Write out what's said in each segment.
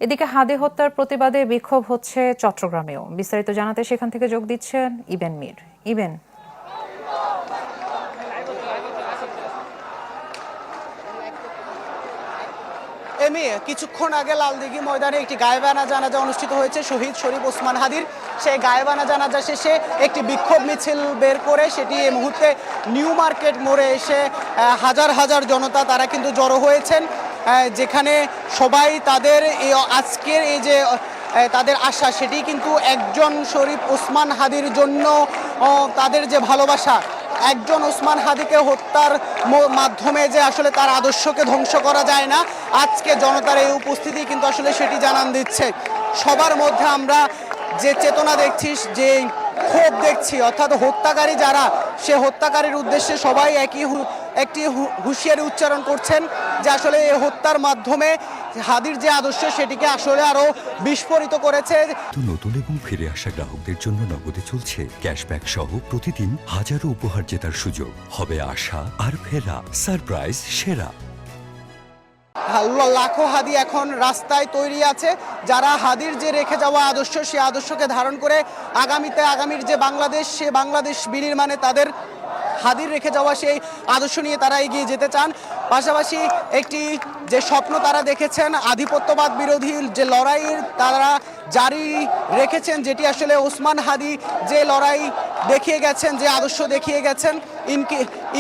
এদিকে হাদি হত্যার প্রতিবাদে বিক্ষোভ হচ্ছে চট্টগ্রামেও। বিস্তারিত জানাতে সেখান থেকে যোগ দিচ্ছেন ইবেন মীর। ইবেন, কিছুক্ষণ আগে লালদিঘি ময়দানে একটি গায়েবানা জানাজা অনুষ্ঠিত হয়েছে শহীদ শরীফ ওসমান হাদির। সেই গায়েবানা জানাজা শেষে একটি বিক্ষোভ মিছিল বের করে সেটি এই মুহূর্তে নিউ মার্কেট মোড়ে এসে হাজার হাজার জনতা তারা কিন্তু জড়ো হয়েছেন, যেখানে সবাই তাদের এই আজকের এই যে তাদের আশা সেটি কিন্তু একজন শরীফ ওসমান হাদির জন্য তাদের যে ভালোবাসা, একজন ওসমান হাদিকে হত্যার মাধ্যমে যে আসলে তার আদর্শকে ধ্বংস করা যায় না, আজকে জনতার এই উপস্থিতি কিন্তু আসলে সেটি জানান দিচ্ছে। সবার মধ্যে আমরা যে চেতনা দেখছি, যে ক্ষোভ দেখছি, অর্থাৎ হত্যাকারী যারা, সে হত্যাকারীর উদ্দেশ্যে সবাই একটি হুঁশিয়ারি উচ্চারণ করছেন যে আসলে এই হত্যার মাধ্যমে হাদির যে আদর্শ সেটিকে আসলে আরো বিস্ফোরিত করেছে। নতুন এবং ফিরে আসা গ্রাহকদের জন্য নগদে চলছে ক্যাশব্যাক সহ প্রতিদিন হাজারো উপহার জেতার সুযোগ। হবে আশা আর ফেরা, সারপ্রাইজ সেরা। লাখো হাদি এখন রাস্তায় তৈরি আছে, যারা হাদির যে রেখে যাওয়া আদর্শ, সে আদর্শকে ধারণ করে আগামীর যে বাংলাদেশ, সে বাংলাদেশ বিনির্মাণে তাদের হাদির রেখে যাওয়া সেই আদর্শ নিয়ে তারা এগিয়ে যেতে চান। পাশাপাশি একটি যে স্বপ্ন তারা দেখেছেন, আধিপত্যবাদ বিরোধী যে লড়াই তারা জারি রেখেছেন, যেটি আসলে ওসমান হাদি যে লড়াই দেখিয়ে গেছেন, যে আদর্শ দেখিয়ে গেছেন,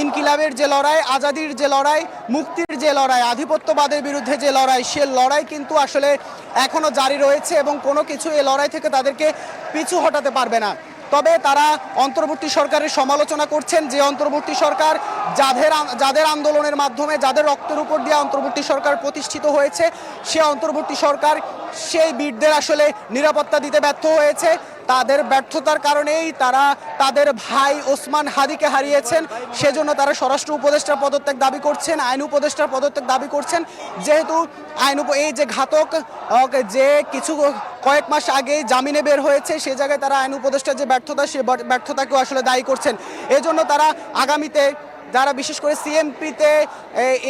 ইনকিলাবের যে লড়াই, আজাদির যে লড়াই, মুক্তির যে লড়াই, আধিপত্যবাদের বিরুদ্ধে যে লড়াই, সে লড়াই কিন্তু আসলে এখনো জারি রয়েছে এবং কোনো কিছু এই লড়াই থেকে তাদেরকে পিছু হটাতে পারবে না। তবে তারা অন্তর্বর্তী সরকারের সমালোচনা করছেন, যে অন্তর্বর্তী সরকার যাদের আন্দোলনের মাধ্যমে, যাদের রক্তের উপর দিয়ে অন্তর্বর্তী সরকার প্রতিষ্ঠিত হয়েছে, সে অন্তর্বর্তী সরকার সেই বীরদের আসলে নিরাপত্তা দিতে ব্যর্থ হয়েছে। তাদের ব্যর্থতার কারণেই তারা তাদের ভাই ওসমান হাদিকে হারিয়েছেন। সেজন্য তারা স্বরাষ্ট্র উপদেষ্টার পদত্যাগ দাবি করছেন, আইন উপদেষ্টার পদত্যাগ দাবি করছেন। যেহেতু এই যে ঘাতক যে কয়েক মাস আগে জামিনে বের হয়েছে, সে জায়গায় তারা আইন উপদেষ্টার যে ব্যর্থতা, সে ব্যর্থতাকেও আসলে দায়ী করছেন। এজন্য তারা আগামীতে যারা বিশেষ করে সিএমপিতে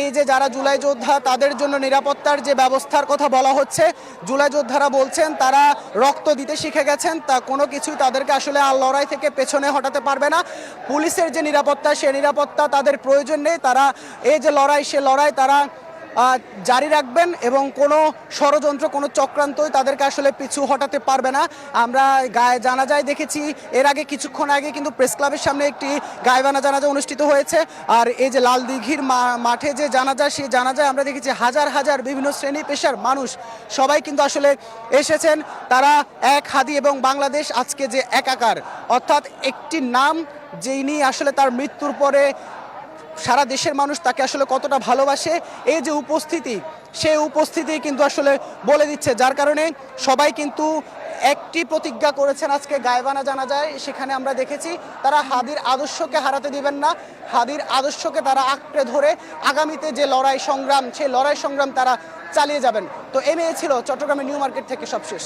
এই যে যারা জুলাই যোদ্ধা, তাদের জন্য নিরাপত্তার যে ব্যবস্থার কথা বলা হচ্ছে, জুলাই যোদ্ধারা বলছেন তারা রক্ত দিতে শিখে গেছেন, তা কোনো কিছুই তাদেরকে আসলে আর লড়াই থেকে পেছনে হটাতে পারবে না। পুলিশের যে নিরাপত্তা, সে নিরাপত্তা তাদের প্রয়োজন নেই। তারা এই যে লড়াই, সে লড়াই তারা জারি রাখবেন এবং কোনো ষড়যন্ত্র, কোনো চক্রান্তই তাদেরকে আসলে পিছু হটাতে পারবে না। আমরা জানাজায় দেখেছি, এর আগে কিছুক্ষণ আগে কিন্তু প্রেস ক্লাবের সামনে একটি গায়েবানা জানাজা অনুষ্ঠিত হয়েছে। আর এই যে লালদিঘির মাঠে যে জানাজা, সেই জানাজায় আমরা দেখেছি হাজার হাজার বিভিন্ন শ্রেণী পেশার মানুষ সবাই কিন্তু আসলে এসেছেন। তারা এক হাদি এবং বাংলাদেশ আজকে যে একাকার, অর্থাৎ একটি নাম যিনি আসলে তার মৃত্যুর পরে সারা দেশের মানুষ তাকে আসলে কতটা ভালোবাসে, এই যে উপস্থিতি, সেই উপস্থিতি কিন্তু আসলে বলে দিচ্ছে। যার কারণে সবাই কিন্তু একটি প্রতিজ্ঞা করেছেন আজকে গায়েবানা জানা যায়। সেখানে আমরা দেখেছি তারা হাদির আদর্শকে হারাতে দিবেন না, হাদির আদর্শকে তারা আঁকড়ে ধরে আগামীতে যে লড়াই সংগ্রাম, সেই লড়াই সংগ্রাম তারা চালিয়ে যাবেন। তো ছিল চট্টগ্রামের নিউ মার্কেট থেকে সবশেষ।